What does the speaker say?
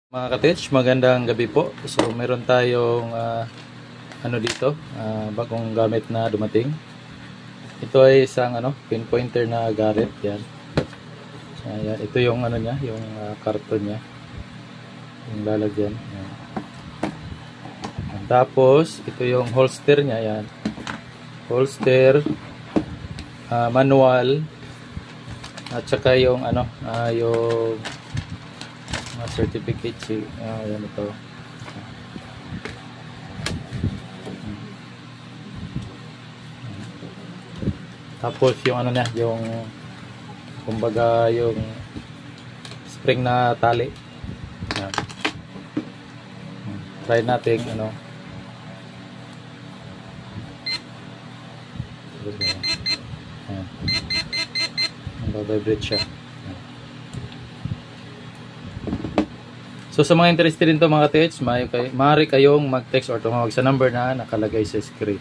Mga ka-Tech, magandang gabi po. So meron tayong ano dito, bagong gamit na dumating. Ito ay isang pinpointer na Garrett yan. So, ayan, ito yung ano niya, yung karton niya. Yung lalagyan. Ayan. Tapos ito yung holster niya, yan. Holster, manual, at saka yung yung certificate ayan ito. Tapos yung ano niya, yung kumbaga yung spring na tali. Ayan. Try natin Ayan. Vibrate siya. So sa mga interested din to mga TH, maaari kayong mag-text or tumawag sa number na nakalagay sa screen.